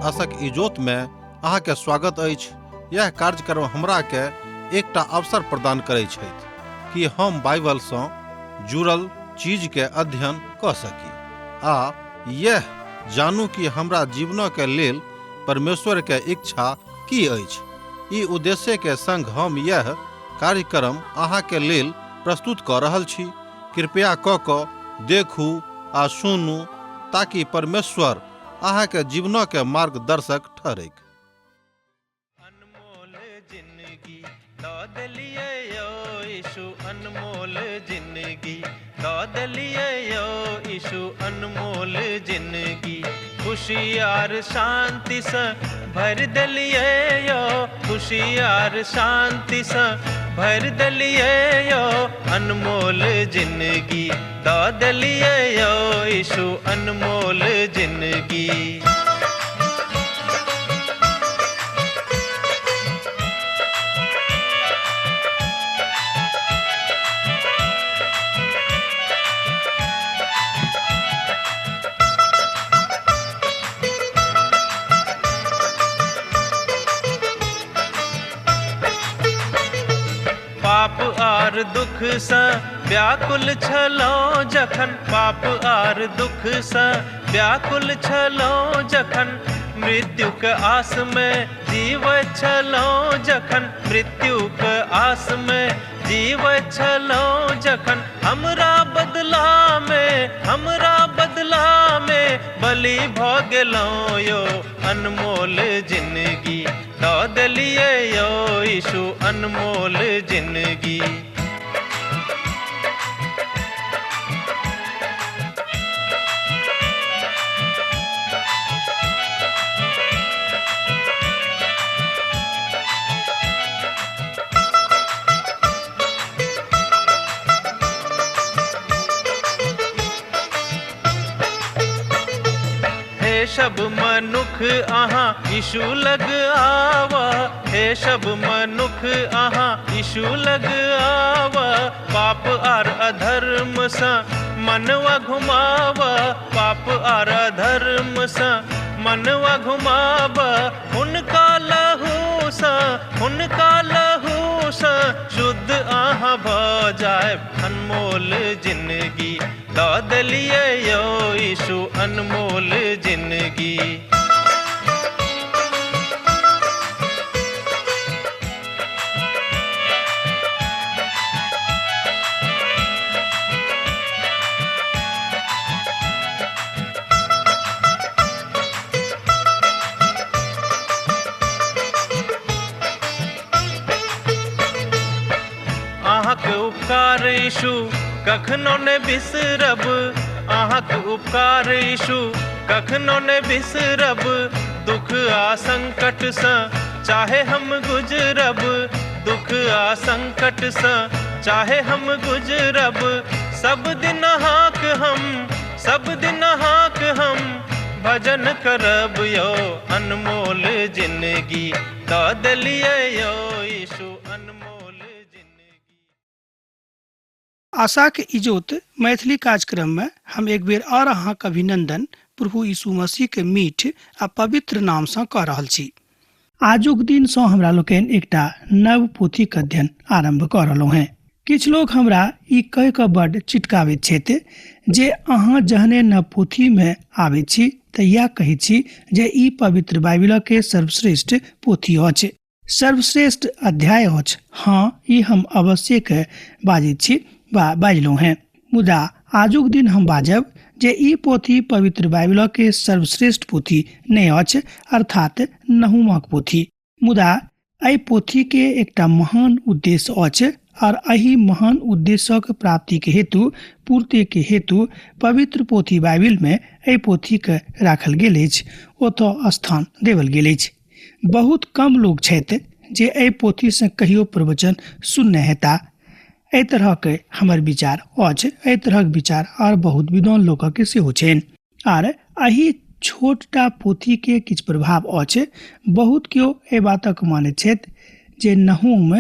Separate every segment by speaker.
Speaker 1: आशक इजोत में अहाँ के स्वागत अछि। यह कार्यक्रम हमरा के एकटा अवसर प्रदान करैत छथि कि हम बाइबल सँ जुड़ल चीज के अध्ययन क सकी आ यह जानू कि हमरा जीवन के लेल परमेश्वर के इच्छा की अछि। ई उद्देश्य के संग हम यह कार्यक्रम अहाँ के लेल प्रस्तुत क रहल छी। कृपया क देखू आ सुनू ताकि परमेश्वर अहाँ के जीवन के मार्गदर्शक ठहरे।
Speaker 2: अनमोल जिंदगी दौद लिए यो यीशु, अनमोल जिंदगी दौद लिए यो यीशु, अनमोल जिंदगी खुशियार शांति से भर दलिए यो, खुशियार शांति से भर दलिए यो, अनमोल जिंदगी दौद लिए यो यीशु, अनमोल जिंदगी। पाप आर दुख से व्याकुल छलो जखन, पाप आर दुख से व्याकुल छलो जखन, मृत्यु के आस में जीव छलो जखन, मृत्यु के आस में जीव छलो जखन, हमरा बदला में बलि भ गेलो यो, अनमोल जिंदगी दौद लिए यो यीशु, अनमोल जिंदगी। हे सब मनुख अहाँ यीशु लग आवा, हे सब मनुख अहाँ यीशु लग आवा, पाप आर अधर्म सा मनवा घुमावा, पाप आर अधर्म सा मनवा घुमावा, उनका लहू सा शुद्ध आहाँ भ जाए, अनमोल जिंदगी दौद लिए यो यीशु, अनमोल जिंदगी। अहाँके उपकार यीशु कखनो ने बिसरब, अहाँके उपकार यीशु कखनो ने बिसरब, दुख आ संकट से चाहे हम गुजरब, दुख आ संकट से चाहे हम गुजरब, सब दिन हाक हम भजन करब यो, अनमोल जिंदगी दौद लिए यो यीशु, अनमोल जिंदगी।
Speaker 3: आशा के इजोत मैथिली कार्यक्रम में हम एक बेर और अहाँ के अभिनंदन प्रभु यीशु मसीह के मीठ आ पवित्र नाम से कह रहल छी। आजुक दिन से हमरा लोकन एकटा नव पोथी के अध्ययन आरंभ कर रहलौ हैं। किछ लोग हमरा ई कह के बड़ चिटकावैत छथि जे अहाँ जहने न पोथी में आबै छी त या कहै छी जे ई पवित्र बाइबल के सर्वश्रेष्ठ पोथी अछि, सर्वश्रेष्ठ अध्याय अछि। हाँ, ई हम अवश्य के बाजै छी बा बाजलौ हैं, मुदा आजुक दिन हम बाजब जे ई पोथी पवित्र बाइबल के सर्वश्रेष्ठ पोथी नहीं अछि, अर्थात नहुमक पोथी। मुदा एहि पोथी के एकटा महान उद्देश्य अछि और एहि महान उद्देश्यक प्राप्ति के हेतु पूर्ति के हेतु पवित्र पोथी बाइबल में एहि पोथी के राखल गेल अछि, ओतऽ स्थान देवल गेल अछि। बहुत कम लोग छथि जे एहि पोथी से कहियो प्रवचन सुनने हेता। एहि तरह के हमर विचार अछि, एहि तरह के विचार और बहुत विद्वान लोक के सेहो छनि। और एहि छोटटा पोथी के किछ प्रभाव अछि। बहुत केओ एहि बातक मानैत छथि जे नहूम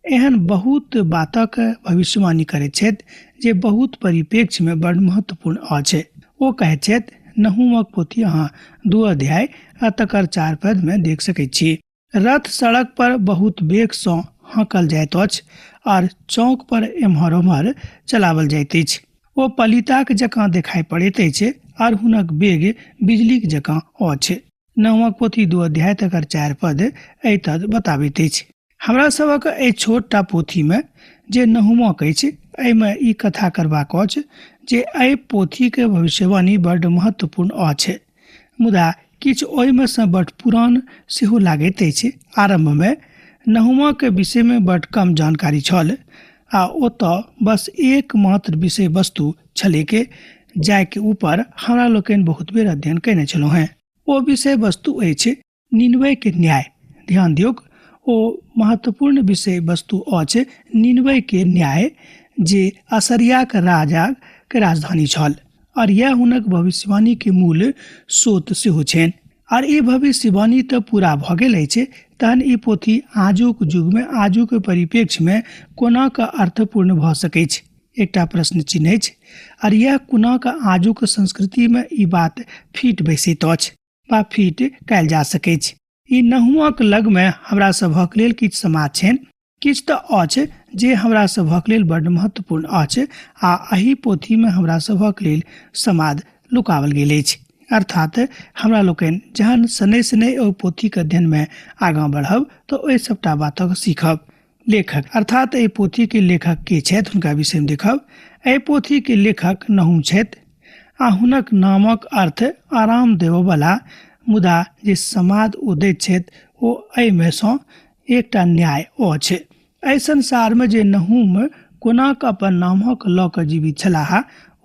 Speaker 3: एहन बहुत बातक भविष्यवाणी करैत छथि जे बहुत परिप्रेक्ष्य में बड़ महत्वपूर्ण अछि। ओ कहैत छथि नहुमक पोथी अहाँ 2 अध्याय आ तकर 4 पद में देख सकैत छी। रथ सड़क पर बहुत बेग सँ हाँकल जाइत अछि और चौक पर एम्हर ओम्हर चलावल जाइत अछि। ओ पलिताक जकाँ देखाई पड़ैत अछि और हुनक बेग बिजलीक जकाँ अछि। नहुमक पोथी 2 अध्याय तकर 4 पद एहि तद बताबैत अछि। हमरा सबक एहि छोटटा पोथी में जे नहुमक अछि, एहिमे ई कथा करबाक अछि जे एहि पोथी के भविष्यवाणी बड्ड महत्वपूर्ण अछि, मुदा किछु ओहिमे सँ बड्ड पुरान सेहो लागैत अछि। आरंभ में नहुमक के विषय में बड्ड कम जानकारी छल आ ओतऽ बस एकमात्र विषय वस्तु छलैक जाय के ऊपर हमरा लोकनि बहुत बेर अध्ययन कयने छलहुँ हैं। ओ विषय वस्तु अछि निनवे के न्याय। ध्यान दियौ, ओ महत्वपूर्ण विषय वस्तु अछि निनवे के न्याय जे असरिया के राजा के राजधानी छल और यह हुनक भविष्यवाणी के मूल स्रोत सेहो छनि। और ई भविष्यवाणी तऽ पूरा भऽ गेल अछि, तहन ई पोथी आजुक युग में आजुक परिप्रेक्ष्य में कोना कऽ अर्थपूर्ण भऽ सकै छै, एकटा प्रश्न चिन्ह अछि। और यह कोना कऽ आजुक संस्कृति में ई बात फिट बैसैत अछि वा फिट कयल जा सकै छै। ई नहुमक लग में हमरा सभक लेल किछु समाज छनि, किछु तऽ अछि जे हमरा सभक लेल बड्ड महत्वपूर्ण अछि आ एहि पोथी में हमरा सभक लेल समाद लुकावल गेल अछि। अर्थात हमरा लोकनि जहन शनै शनै ओहि पोथी के अध्ययन में आगाँ बढ़ब तऽ ओहि सबटा बातक सीखब। लेखक अर्थात एहि पोथी के लेखक के छथि हुनका विषय में देखब। एहि पोथी के लेखक नहुम छथि आ हुनक नामक अर्थ आराम देबयवला, मुदा जे समाद ओ दैत छथि ओ एहि में सँ एकटा न्याय अछि। एहि संसार में जे नहुम कोना कऽ अपन नामक लऽ कऽ जीवित छलाह,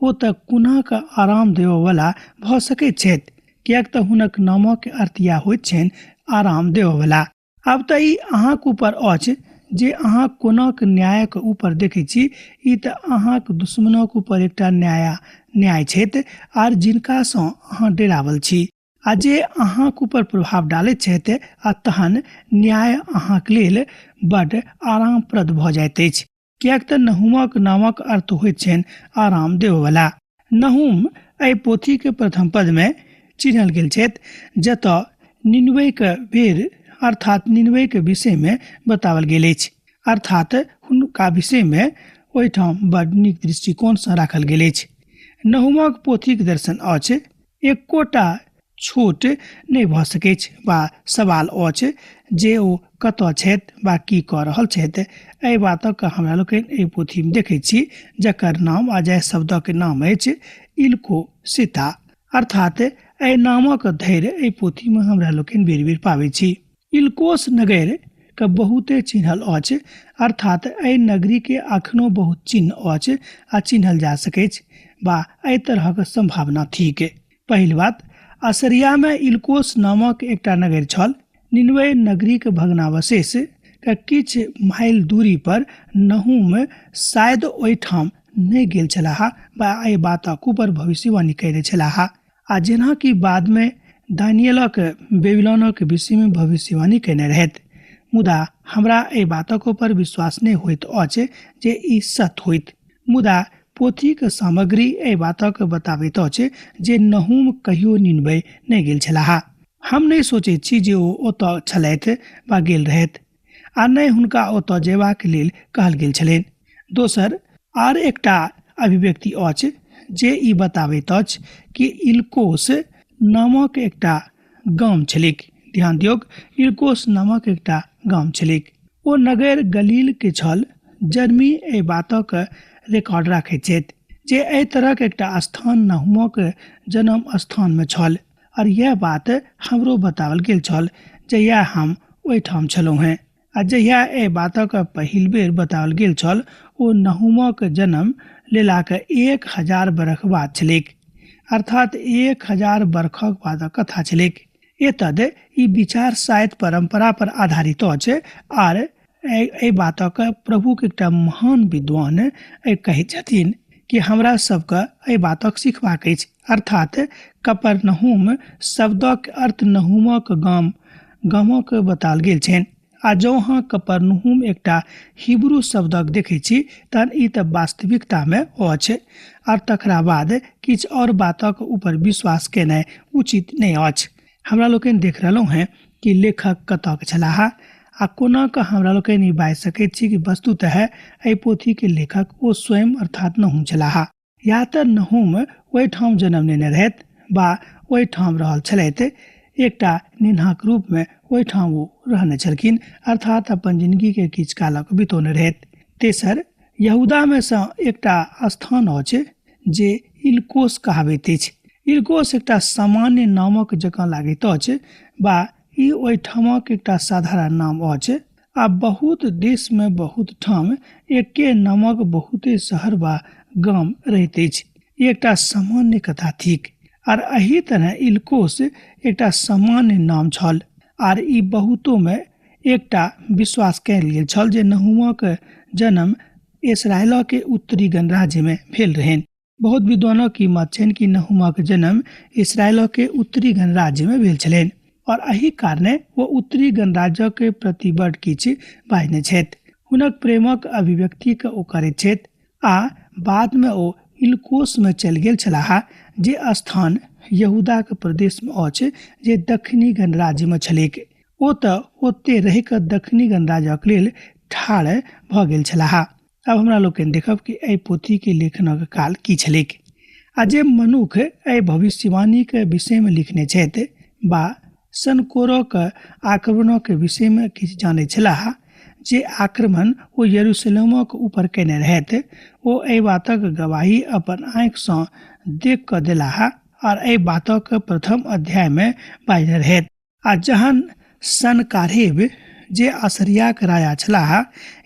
Speaker 3: ओ तऽ कोना कऽ आराम देबयवला भऽ सकैत छथि, किएक तऽ हुनक नामक अर्थ इएह होइत छनि आराम देबयवला। आब तऽ ई अहाँक ऊपर अछि जे अहाँ कोनाक न्यायक ऊपर देखै छी। ई तऽ अहाँक दुश्मनक ऊपर एकटा न्याय छथि आर जिनका सँ अहाँ डेरावल छी आ जे अहाँक ऊपर प्रभाव डालैत छथि, आ तहन न्याय अहाँक लेल बड्ड आरामप्रद भऽ जाइत अछि, किएक तऽ नहुमक नामक अर्थ होइत छनि आराम देबयवला। नहुम एहि पोथी के प्रथम पद में चिन्हल गेल छथि, जतऽ निनवे के बेर अर्थात निनवे के विषय में बतावल गेल अछि, अर्थात हुनका विषय में ओहिठाम बड्ड नीक दृष्टिकोण सँ राखल गेल अछि। नहुमक पोथी के दर्शन अछि एकोटा छोट नहि भऽ सकैत छै वा सवाल अछि जे ओ कतऽ छथि वा की कऽ रहल छथि। एहि बातक हमरा लोकनि एहि पोथी में देखैत छी, जकर नाम आ जाय शब्दक नाम अछि इल्को सीता, अर्थात एहि नामक धैर्य एहि पोथी में हमरा लोकनि बेर बेर पाबै छी। इल्कोस नगर के बहुते चिन्हल अछि, अर्थात एहि नगरी के अखनो बहुत चिन्ह अछि आ चिन्हल जा सकै छै वा एहि तरहक संभावना थिक। पहिल बात, असरिया में इल्कोस नामक एकटा नगर छल। निनवे नगरी के भग्नावशेष के किछु माइल दूरी पर नहुम शायद ओहिठाम नहि गेल छलाह वा एहि बातक ऊपर भविष्यवाणी कयने छलाह। आ जेना कि बाद में दानियेलक बेबीलोनक विषय में भविष्यवाणी कयने रहथि, मुदा हमरा एहि बातक ऊपर विश्वास नहि होइत अछि जे ई सत्य होइत। मुदा पोथी के सामग्री एहि बातक बताबैत अछि जे नहुम कहियो निनवे नहि गेल छलाह। हम नहि सोचैत छी जे ओ ओतऽ छलथि वा गेल रहथि, आ नहि हुनका ओतऽ जेबाक लेल कहल गेल छलनि। दोसर आर एकटा अभिव्यक्ति अछि जे ई बताबैत अछि कि इल्कोस नामक एकटा गाम छलैक। ध्यान दियौ, इल्कोस नामक एकटा गाम छलैक। ओ नगर गलील के छल। जर्मी एहि बातक रिकॉर्ड राखैत छथि जे एहि तरहक एकटा स्थान नहुमक जन्म स्थान में छल, और यह बात हमरो बतावल गेल छल जहिया हम ओहिठाम छलहुँ हैं। आ जहिया एहि बातक पहिल बेर बतावल गेल छल ओ नहुमक जन्म लेलाक 1000 बरख बाद छलैक, अर्थात 1000 बरखक बादक कथा छलैक। एतद ई विचार शायद परंपरा पर आधारित अछि आर एहि बातक प्रभु के एकटा महान विद्वान कहैत छथिन कि हमरा सबके एहि बातक सिखबाक अछि, अर्थात कफरनहूम शब्दक अर्थ नहुमक गामक बताल गेल छनि, आ जँ अहाँ कपरनहुम एकटा हिब्रू शब्दक देखै छी तहन ई तऽ वास्तविकतामे अछि और तकरा बाद किछु और बातक ऊपर विश्वास केनाइ उचित नहि अछि। हमरा लोकनि देख रहलहुँ हैं कि लेखक कतक छलाह आ कोना कऽ हमरा लोकनि ई बाजि सकैत छी कि वस्तुतः एहि पोथी के लेखक ओ स्वयं अर्थात नहूम छलाह। या तऽ नहूम ओहिठाम जन्म लेने रहथि वा ओहिठाम रहल छलथि, एकटा निन्हाक रूप में ओहिठाम वो रहने छलखिन अर्थात अपन जिंदगी के किछु कालक बितौने रहथि। तेसर, यहूदा में से एकटा स्थान अछि जे इलकोस कहाबैत अछि। इलकोस एकटा सामान्य नामक जकाँ लागैत अछि वा ई ओहिठामक एकटा साधारण नाम अछि। आ बहुत देश में बहुत ठाम एके नामक बहुते शहर वा गाम रहैत अछि। ई एकटा सामान्य कथा थिक आर एही तरह इलकोस एकटा सामान्य नाम छल आर ई बहुतो में एकटा विश्वास कयल गेल छल जे नहूमक जन्म इसराइल के उत्तरी गणराज्य में भेल रहनि। बहुत विद्वानक ई मत छनि कि नहूमक जन्म इसराइल के उत्तरी गणराज्य में भेल छलनि और एही कारणे वो उत्तरी गणराज्यक प्रति बड़ किछु बाजने छथि। हुनक प्रेमक अभिव्यक्ति के ओ करैत छथि आ बाद में ओ इलकोस में चलि गेल छलाह जे स्थान यहूदा के प्रदेश में अछि जे दक्षिणी गणराज्य में छलैक। ओ तऽ ओते रहि कऽ दक्षिणी गणराज्यक लेल ठाढ़ भऽ गेल छलाह। अब हमरा लोकनि देखब कि एहि पोथी के लेखनक काल की छलैक आ जे मनुख एहि भविष्यवाणी के विषय में लिखने छथि बा सनकोरक आक्रमणों के विषय में किछु जानै छलाह जे आक्रमण ओ यरूशलेमक ऊपर केने रहथि, ओ एहि बातक गवाही अपन आँखि सँ देख कऽ देलाह और एहि बातक प्रथम अध्याय में बाजने रहथि। आ जहन सनकारेब जे असरियाक राजा छलाह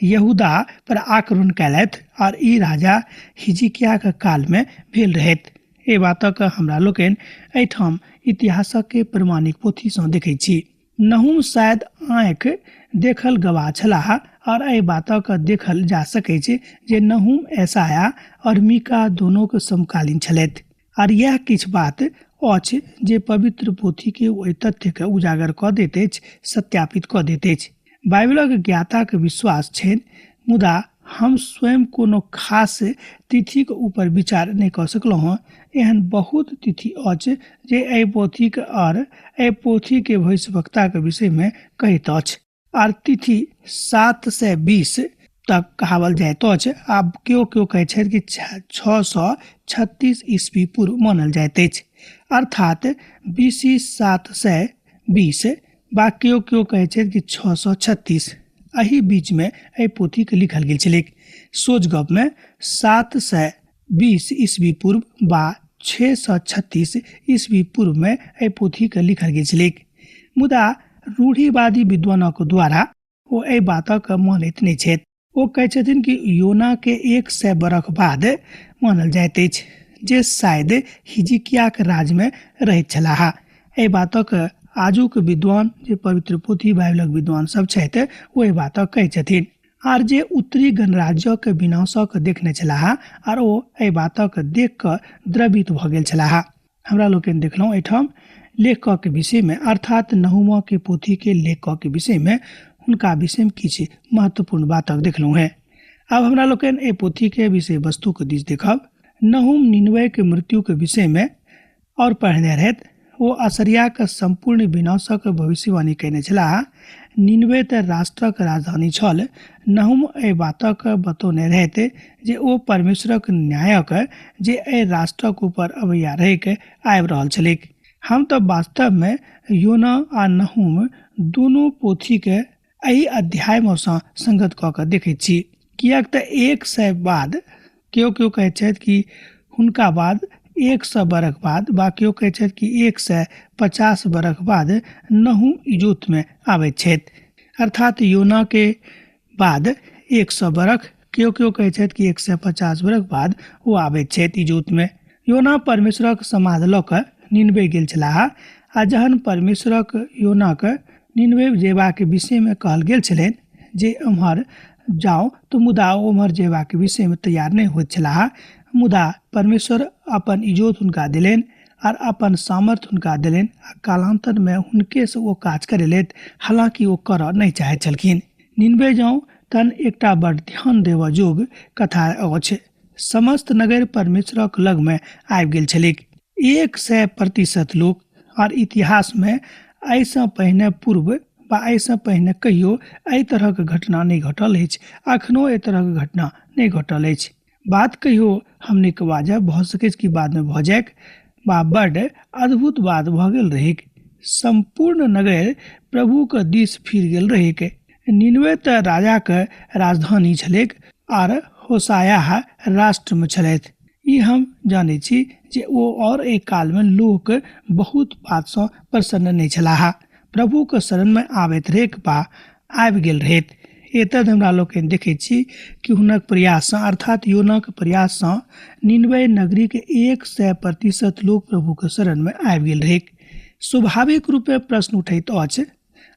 Speaker 3: यहूदा पर आक्रमण कयलथि और ई राजा हिजकिय्याह के काल में भेल रहथि। एहि बातक हमरा लोकनि एहिठाम इतिहासक के प्रमाणिक पोथी सँ देखै छी। नहूम शायद आँखि देखल गवाह छलाह और एहि बातक देखल जा सकै छै जे नहूम एसाया और मीका दोनों के समकालीन छलथि और यह किछु बात अछि जे पवित्र पोथी के ओहि तथ्य के उजागर कऽ दैत अछि, सत्यापित कऽ दैत अछि। बाइबलक ज्ञाता के विश्वास छनि, मुदा हम स्वयं कोनो खास तिथि के ऊपर विचार नहीं कर सकलहुँ हँ। एहन बहुत तिथि अछि जे एहि पोथी के और एहि पोथी के भविष्यवक्ता के विषय में कहैत अछि और तिथि 720 तक कहावल जाइत अछि। आब केओ कहै छथि कि 636 ईस्वी पूर्व मानल जाइत अछि अर्थात BC 720 बा केओ कहै छथि कि 636 एही बीच में एहि पोथी के लिखल गेल छलै। सोझ गप में 720 ईस्वी पूर्व बा 636 ईस्वी पूर्व में एहि पोथी के लिखल गेल छलै, मुदा रूढ़िवादी विद्वानक द्वारा ओ एहि बातक मानैत नहि छथि। ओ कहै छथिन कि योना के 100 बरख बाद मानल जाइत अछि जे शायद हिजकिय्याह के राज में रहैत छलाह। एहि बातक आजुक विद्वान जे पवित्र पोथी बाइबलक विद्वान सब छथि ओ एहि बातक कहै छथिन आर जे उत्तरी गणराज्यक विनाशक देखने छलाह आर ओ एहि बातक देख कऽ द्रवित भऽ गेल छलाह। हमरा लोकनि देखलहुँ एहिठाम लेखक के विषय में अर्थात नहूम के पोथी के लेखक के विषय में हुनका विषय में किछु महत्वपूर्ण बातक देखलहुँ है। अब हमरा लोकनि एहि पोथी के विषय वस्तु के दिस देखब। नहूम निनवे के मृत्यु के विषय में और पढ़ने रहथि। ओ असरिया के संपूर्ण विनाशक भविष्यवाणी कयने छलाह। निनवे तऽ राष्ट्रक राजधानी छल। नहूम एहि बातक बतौने रहथि जे ओ परमेश्वरक न्यायक जे एहि राष्ट्रक ऊपर अबैया रहि के आबि रहल छलैक। हम तऽ वास्तव में योना आ नहूम दोनों पोथी के एहि अध्याय में संगत कऽ के देखैत छी, कियाक तऽ 100 बाद केओ कहैत छथि कि हुनका बाद 100 बरख बाद बा केओ कहैत छथि कि 150 बरख बाद नहूम इजोत में आबैत छथि अर्थात योना के बाद 100 बरख, केओ कहैत छथि कि 150 बरख बाद वो आबैत छथि इजोत में। योना परमेश्वरक समाद लऽ कऽ निनवे गेल छलाह आ जहन परमेश्वरक योनाक निनवे जेबाक विषय में कहल गेल छलनि जे उम्हर जाओ तो मुदा उम्हर जेबाक विषय में तैयार नहीं होइत छलाह, मुदा परमेश्वर अपन इजोत हुनका दिलनि और अपन सामर्थ्य हुनका दिलेन आ कालांतर में हुनके से वो काज करेलेत, हालांकि वो कर नहीं चाहे छलखिन। निनवे जाऊं तन एकटा बड़ ध्यान देवा जोग कथा अछि। समस्त नगर परमेश्वरक लग में आबि गेल छलिक। 100% लोग और इतिहास में ऐसा पहने पूर्व बा ऐसा पहने कहियो एहि तरहक घटना नहीं घटल अछि। अखनो एहि तरहक घटना नहीं घटल अछि। बात कहियो हमने के वाजह भ सकै कि बाद में भ जाए बा बड़ अद्भुत बात भ गेल रहेक। संपूर्ण नगर प्रभु के दिस फिर गेल रहेक। निनवे त राजा के राजधानी छलेक और होसाया राष्ट्र में छलैथ। ई हम जाने छी जे ओ और एक काल में लोक बहुत बात से प्रसन्न नहीं छलाहा। प्रभु के शरण में आबैत रहेक बा आबि गेल रहेत। एतद हमरा लोग देखे छी कि हुनक प्रयास अर्थात योना के प्रयास से निनवे नगरी के 100% लोग प्रभु के शरण में आबि गेल रहेक। स्वाभाविक रूप में प्रश्न उठैत अछि,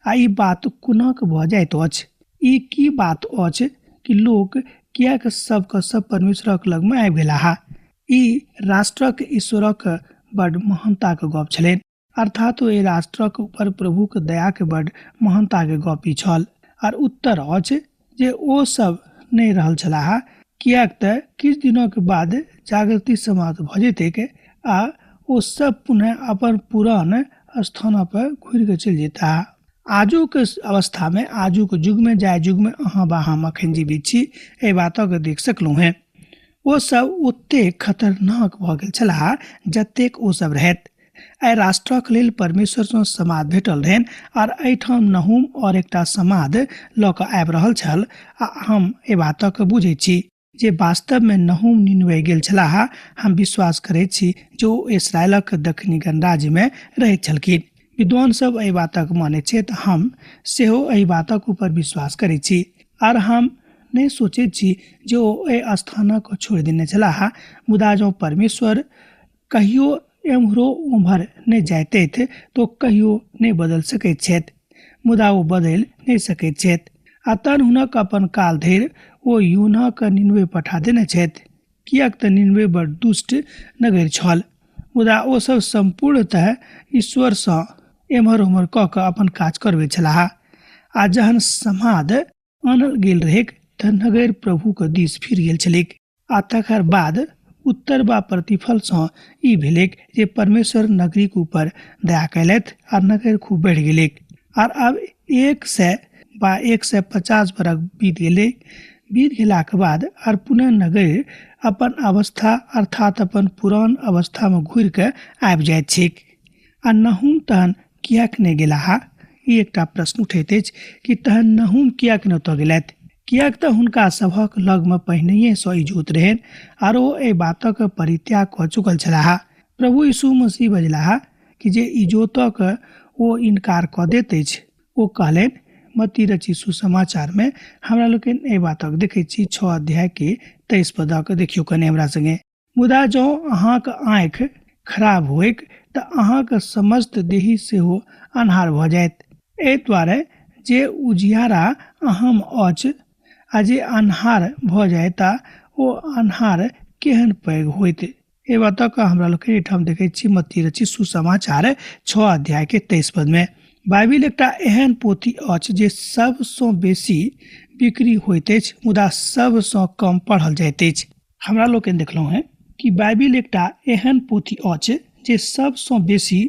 Speaker 3: आ ई बात कोना के भ जाइत अछि? ई की बात अछि कि लोग कियाक सब परमेश्वरक लग में आबि गेलाहा? ई राष्ट्रक ईश्वरक बड़ महानता के गप छलैन, अर्थात ओ राष्ट्रक ऊपर प्रभु के दया के बड़ महानता के गप ई छल। और उत्तर अछि जे ओ सब नहीं रहल छलाहा, कियाक त किछ दिनों के बाद जागृति समाप्त भ जेतै के आ ओ सब पुनः अपन पुरान स्थान पर घुर के चल जेता। आजू के अवस्था में आजू के युग में जाय युग में अहाँ बा हम अखन जीवित छी ए बातों के देख सकलहुं हैं। ओ सब ओते खतरनाक भ गेल छलाह जतेक ओ सब रहत। आई राष्ट्रक लेल परमेश्वर सँ समाद भेटल रहन और एठाम नहूम और एकटा समाद ल क आबि रहल छल। आ हम ए बातक बुझै छी जे वास्तव में नहूम निनवे गेल छलाह। हम विश्वास करै छी जो इस्राएलक दक्षिणी गणराज्य में रहैत छलखिन। विद्वान सब एहि बातक माने छै त हम सेहो एहि बातक ऊपर विश्वास करै छी। और हम नहीं सोचे छी जो ए स्थानक छोड़ देने छलाह। मुदा जो परमेश्वर कहियो एम्हरो उम्हर नहीं जाते थे तो कहियो नहीं बदल सके छेत, मुदा वो बदल नहीं सके छेत। अतन हुनक अपन काल धरि वो यूना के निनवे पठा देने छेत, कियाक त निनवे बड़ दुष्ट नगर छल। मुदा ओ सब संपूर्णतः ईश्वर सँ एम्हर उम्हर क के अपन काज करबे छलाह। आ जहन समाद आनल गेल रहेक त नगर प्रभु के दिस फिर गेल छलिक। आ तकर बाद उत्तर बा प्रतिफल सँ ई भेलेक जे परमेश्वर नगरी के ऊपर दया कैलथ और नगर खूब बढ़ गेलेक। और अब 100 बा 150 बरख बीत गेले। बीत गेला के बाद और पुनः नगर अपन अवस्था अर्थात अपन पुरान अवस्था में घुर के आबि जाइत छैक। आ नहूम तहन कियाक नहीं गेलाहा? ई एकटा प्रश्न उठैत अछि कि तहन नहूम कियाक नहीं ओतऽ गेलथि? कियाक त हुनका सभक लग में पहिनहिए सँ इजोत रहन और ओ एहि बातक परित्याग क चुकल छलाह। प्रभु यीशु मसीह बजलाहा कि जे इजोतक ओ इनकार क दैत अछि। ओ कहलनि मत्ती रचित सुसमाचार में हमरा लोकनि एहि बातक देखै छी 6 अध्याय के 23 पदक देखियो कने हमरा संगे। मुदा जो अहाँक आँखि खराब होइक त अहाँक समस्त देही सेहो अन्हार भ जायत। एहि दुआरे जे उजियारा अहम अछि आ जे अन्हार भ जाय ता ओ अन्हार केहन पैघ होइत। ए बातक हमरा लोकनि एठाम देखै छी मत्ती रचित सुसमाचार 6 अध्याय के 23 पद में। बाइबिल एकटा एहन पोथी अछि जे सबसँ बेसी बिक्री होइत अछि मुदा सबसँ कम पढ़ल जाइत अछि। हमरा लोकनि देखलहुँ हैं कि बाइबिल एकटा एहन पोथी अछि जे सबसँ बेसी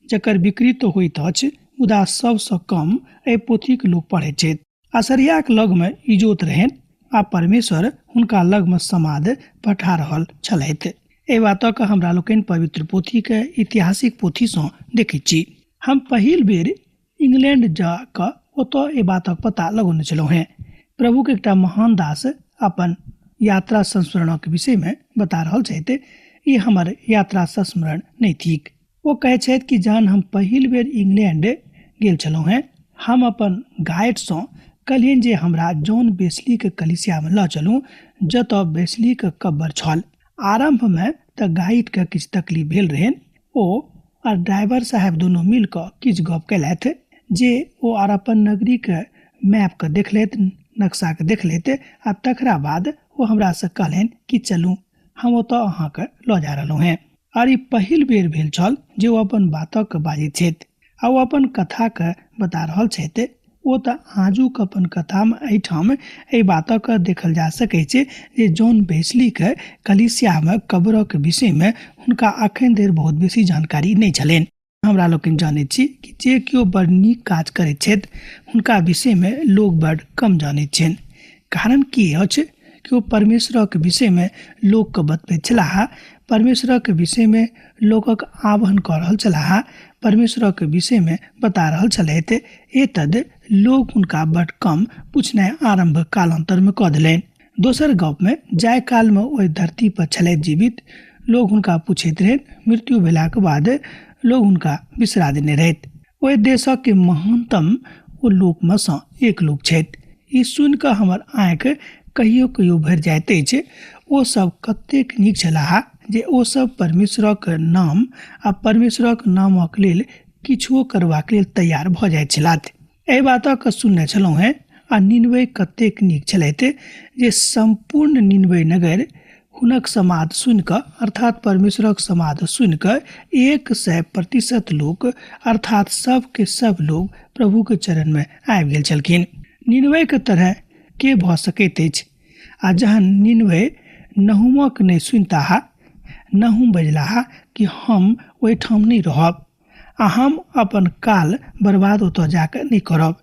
Speaker 3: जकर बिक्री तो होइत अछि मुदा सबसँ कम एहि पोथीक लोक पढ़ैत छथि। असरियाक लग में इजोत रहन आ परमेश्वर हुनका लग में समाद पठा रहल छलथि। एहि बातक हमरा लोकनि पवित्र पोथी के ऐतिहासिक पोथी सँ देखैत छी। हम पहिल बेर इंग्लैंड जा क ओतऽ ए बातक पता लगौने छलहुँ हैं। प्रभु के एकटा महान दास अपन यात्रा संस्मरणक विषय में बता रहल छथि। ई हमर यात्रा संस्मरण नहीं थिक। वो कहै छथि कि जहन हम पहिल बेर इंग्लैंड गेल छलहुँ हैं, हम अपन गाइड सँ कहलियनि जे हमरा जॉन वेस्ली के कलीसिया में ल चलू जतऽ वेस्ली के कब्र छल। आरंभ में त गाइड के किछ तकलीफ भेल रहन। ओ और ड्राइवर साहब दोनों मिल क किछ गप कैलथि जे ओ और अपन नगरी के मैप के देखलथि, नक्शा के देखलथि। आ तकरा बाद वो हमरा से कहलनि कि चलू हम ओतऽ अहाँ के ल जा रहलहुँ हैं। और ई पहिल बेर भेल छल जे ओ अपन बातक बाजैत छथि आ ओ अपन कथाक बता रहल छथि। ओ तऽ आजुक अपन कथामे एहिठाम एहि बातक देखल जा सकैत छै जे जॉन वेस्लीके कलीसियामे कब्रक विषयमे हुनका अखन धरि बहुत बेसी जानकारी नहि छलनि। हमरा लोकनि जानैत छी कि जे केओ बड़ नीक काज करैत छथि हुनका विषयमे लोग बड़ कम जानैत छनि। कारण की अछि कि ओ परमेश्वरक विषयमे लोकके बतबैत छलाह, परमेश्वरक विषयमे लोकक आह्वान कऽ रहल छलाह, परमेश्वरक विषयमे बता रहल छलथि। एतद लोग हुनका बड़ कम पूछनाइ आरंभ कालांतरमे कऽ देलनि। दोसर गपमे जाय कालमे ओहि धरती पर छलथि जीवित, लोग हुनका पूछैत रहनि, मृत्यु भेलाक बाद लोग हुनका बिसरा देने रहथि। ओहि देशक के महानतम ओ लोकमे सँ एक लोक छथि। ई सुनि कऽ हमर आँखि कहियो कहियो भरि जाइत अछि। ओ सब कतेक नीक छलाह जे ओ सब परमेश्वरक नाम आ परमेश्वरक नामक लेल किछुओ करबाक लेल तैयार भऽ जाइत छलाह। एहि बातक सुनने छलहुँ हेँ। आ निनवे कतेक नीक छलथि जे संपूर्ण निनवे नगर हुनक समाद सुनि कऽ अर्थात परमेश्वरक समाद सुनि कऽ 100% लोक अर्थात सब के सब लोग प्रभु के चरण में आबि गेल छलखिन। निनवे के तरह के भऽ सकैत अछि? आ जहन निनवे नहुमक नहि सुनताह, नहुम बजलाह कि हम ओहिठाम नहि रहब आ हम अपन काल बर्बाद ओतऽ जाकर नहि करब,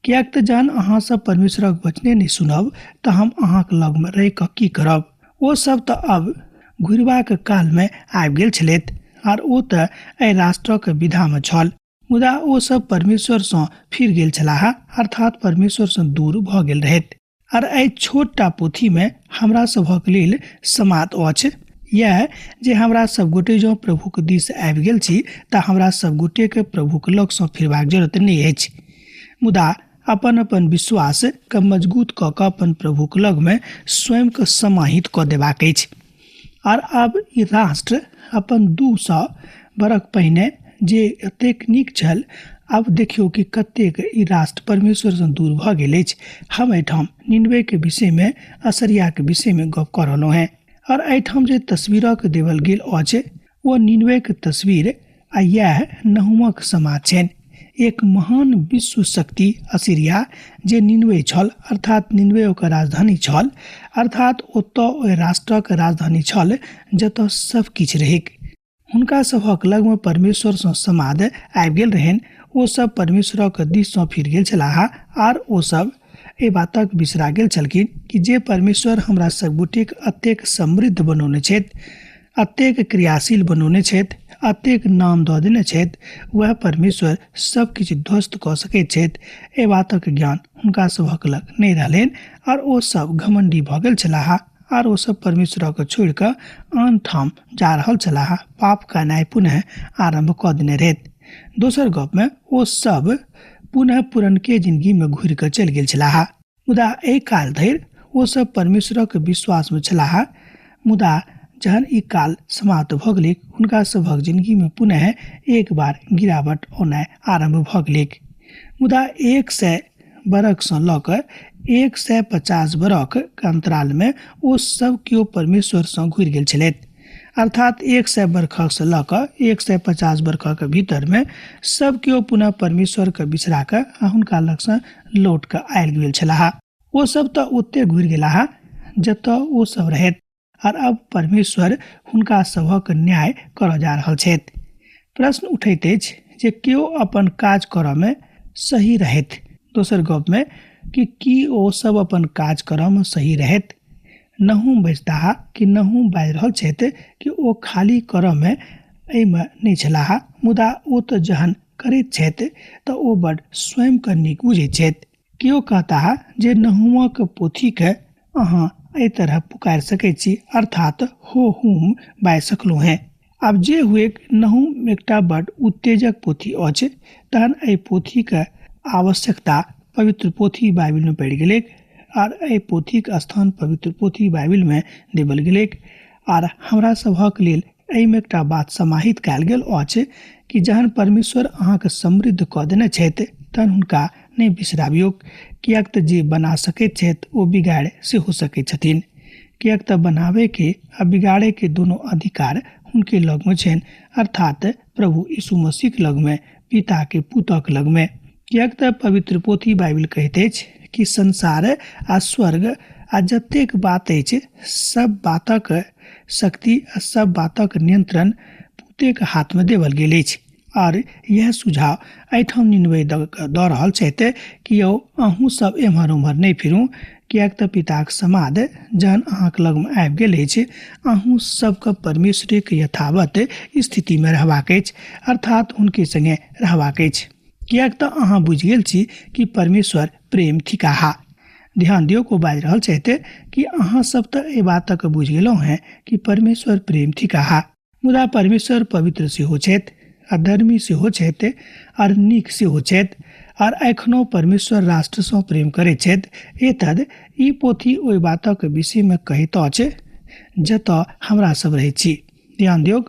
Speaker 3: किएक तऽ जहन अहाँ सब परमेश्वरक वचने नहि सुनब तऽ हम अहाँके लगमे रहि कऽ की करब। ओ सब तऽ अब घुरबाक कालमे आबि गेल छलथि आर ओ तऽ एहि राष्ट्रक विधामे छल, मुदा ओ सब परमेश्वरसँ फिर गेल छलाह अर्थात परमेश्वरसँ दूर भऽ गेल रहथि। आर एहि छोटटा पोथीमे हमरा सभक लेल समाद अछि यह जे हमरा सब गोटे जँ प्रभुके दिस आबि गेल छी तऽ हमरा सब गोटेके प्रभुके लगसँ फिरबाक जरूरत नहि अछि, मुदा अपन अपन विश्वास के मजबूत कऽ कऽ अपन प्रभुके लगमे स्वयंके समाहित कऽ देबाक अछि। आर अब ई राष्ट्र अपन 200 बरख पहिने जे एतेक नीक छल, आब देखियौ कि कतेक ई राष्ट्र परमेश्वरसँ दूर भऽ गेल अछि। हम एहिठाम निनवे के विषयमे असरिया के विषयमे गप कऽ रहलहुँ हेँ। और एहिठाम जे तस्वीरक देवल गेल अछि ओ निनवे के तस्वीर आ यह नहुमक समाज छनि। एक महान विश्व शक्ति असीरिया जे निनवे छल अर्थात निनवे ओकर राजधानी छल अर्थात ओतऽ ओहि राष्ट्रक राजधानी छल जतऽ सब किछु रहैक। हुनका सभक लगमे परमेश्वरसँ समाद आबि गेल रहनि। ओ सब परमेश्वरक दिससँ फिर गेल छलाह आर ओ सब एहि बातक बिसरा गेल छलखिन कि जे परमेश्वर हमरा सब गोटेक अतेक समृद्ध बनौने छथि, अतेक क्रियाशील बनौने छथि, अतेक नाम दऽ देने छथि, वह परमेश्वर सब किछु ध्वस्त कऽ सकैत छथि। एहि बातक ज्ञान हुनका सभक लग नहि रहलनि आर ओ सब घमंडी भऽ गेल छलाह आर ओ सब परमेश्वरक छोड़ि कऽ आन ठाम जा रहल छलाह, पाप करनाइ पुनः आरंभ कऽ देने रहथि। दोसर गपमे ओ सब पुनः पुरनके जिंदगीमे घुरि कऽ चलि गेल छलाह, मुदा एहि काल धरि ओ सब परमेश्वरक विश्वासमे छलाह। मुदा जहन ई काल समाप्त भऽ गेलै, हुनका सभक जिंदगीमे पुनः एक बार गिरावट औनाइ आरंभ भऽ गेलै। मुदा 100 बरखसँ लऽ कऽ 150 बरख के अंतरालमे ओ सब केओ परमेश्वरसँ घुरि गेल छलथि अर्थात 100 बरखसँ लऽ कऽ 150 बरखक भीतरमे सब केओ पुनः परमेश्वरके बिसरा कऽ आ हुनका लगसँ लौट कऽ आयल गेल छलाह। ओ सब तऽ ओते घुरि गेलाह जतऽ ओ सब रहथि आर अब परमेश्वर हुनका सभक न्याय करऽ जा रहल छथि। प्रश्न उठैत अछि जे केओ अपन काज करऽमे सही रहथि। दोसर गपमे कि की ओ सब अपन काज करऽमे सही रहथि? नहुम बजताह कि नहुम बाजि रहल छथि कि ओ खाली करऽमे एहिमे नहि छलाह, मुदा ओ तऽ जहन करैत छथि तऽ ओ बड़ स्वयंके नीक बुझैत छथि। केओ कहताह जे नहुमक पोथीके अहाँ एहि तरह पुकारि सकैत छी अर्थात हो हुम बाजि सकलहुँ हेँ। आब जे हुए, नहुम एकटा बड़ उत्तेजक पोथी अछि, तहन एहि पोथीके आवश्यकता पवित्र पोथी बाइबिलमे पड़ि गेलै आर एहि पोथीक स्थान पवित्र पोथी बाइबिलमे देवल गेलै। आर हमरा सभक लेल एहिमे एकटा बात समाहित कयल गेल अछि कि जहन परमेश्वर अहाँके समृद्ध कऽ देने छथि तहन हुनका नहि बिसराबियौ, किएक तऽ जे बना सकैत छथि ओ बिगाड़ि सेहो सकैत छथिन, किएक तऽ बनाबैके आ बिगाड़ैके दुनू अधिकार उनके लग में छेन, अर्थात प्रभु यीशु मसीह के लग में, पिता के पुतक लग में। कियाक त पवित्र पोथी बाइबल कहते अछि कि संसार आ स्वर्ग आ जतेक बात अछि सब बातक शक्ति आ सब बातक नियंत्रण पुते के हाथ में देवल गेल अछि। और यह सुझाव एठम निन्वे दऽ रहल छथि कि यौ अहूँ सब एम्हर उम्हर नहीं फिरू, कियाक त पिताक समाद जहन अहाँक लग में आबि गेल अछि, अहूँ सबके परमेश्वर के यथावत स्थिति में रहबाक अछि, अर्थात हुनके संगे रहबाक अछि। कियाक त अहाँ बुझि गेल छी कि परमेश्वर प्रेम थिकाहा। ध्यान दियो को बाजि रहल छथि कि अहाँ सब त एहि बातक बुझि गेलहुँ हैं कि परमेश्वर प्रेम थिकाहा, मुदा परमेश्वर पवित्र सेहो छथि, अधर्मी सेहो छथि और नीक सेहो छथि, और एखनो परमेश्वर राष्ट्र सँ प्रेम करैत छथि। एतद ई पोथी ओहि बातक विषय में कहैत अछि जतऽ हमरा सब रहैत छी। ध्यान दियौ,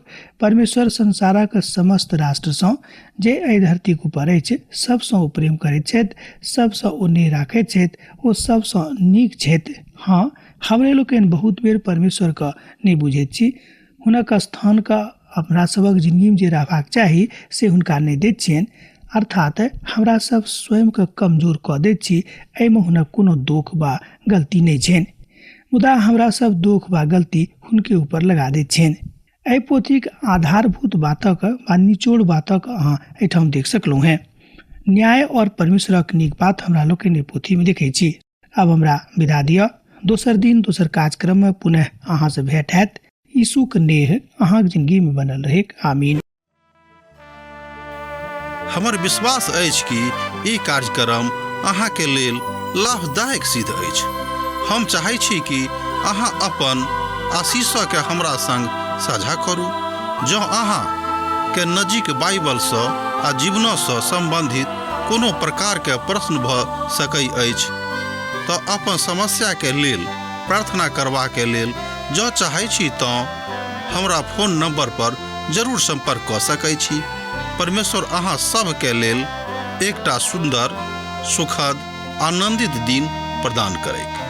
Speaker 3: परमेश्वर संसारक समस्त राष्ट्र सँ जे एहि धरती ऊपर अछि सब सँ ओ प्रेम करैत छथि, सब सँ ओ नेह राखैत छथि, ओ सब सँ नीक छथि। हाँ, हमरे लोकनि बहुत बेर परमेश्वर के नहीं बुझैत छी, हुनक स्थान का अपना सबक जिंदगी में जे रहबाक चाही से हुनका नहीं दैत छियनि, अर्थात हमरा सब स्वयं के कमजोर कऽ दैत छी। एहिमे हुनक कोनो दोष वा गलती नहीं छनि, मुदा हमरा सब दोष वा गलती हुनके ऊपर लगा दैत छियनि। एहि पोथीक आधारभूत बातक वा निचोड़ बातक अहाँ एहिठाम देख सकलहुँ हैं। न्याय और परमेश्वरक नीक बात हमरा लोकनि पोथी में देखै छी। अब हमरा विदा दिअ, दोसर दिन दोसर कार्यक्रम में पुनः अहाँ से भेंट हैत। यीशु के नेह अहाँक जिंदगी में बनल रहे। आमीन।
Speaker 1: हमर विश्वास अछि कि ई कार्यक्रम अहाँ के लेल लाभदायक सिद्ध अछि। हम चाहै छी कि अहाँ अपन आशीषक के हमरा संग साझा करू। जँ अहाँ के नजीक बाइबल सँ आ जीवन सँ संबंधित कोनो प्रकार के प्रश्न भऽ सकै अछि तऽ अपन समस्या के लेल प्रार्थना करबा के लेल जँ चाहै छी तऽ हमरा फोन नंबर पर जरूर संपर्क कऽ सकै छी। परमेश्वर अहाँ सब के लेल एकटा सुंदर, सुखद, आनंदित दिन प्रदान करैक।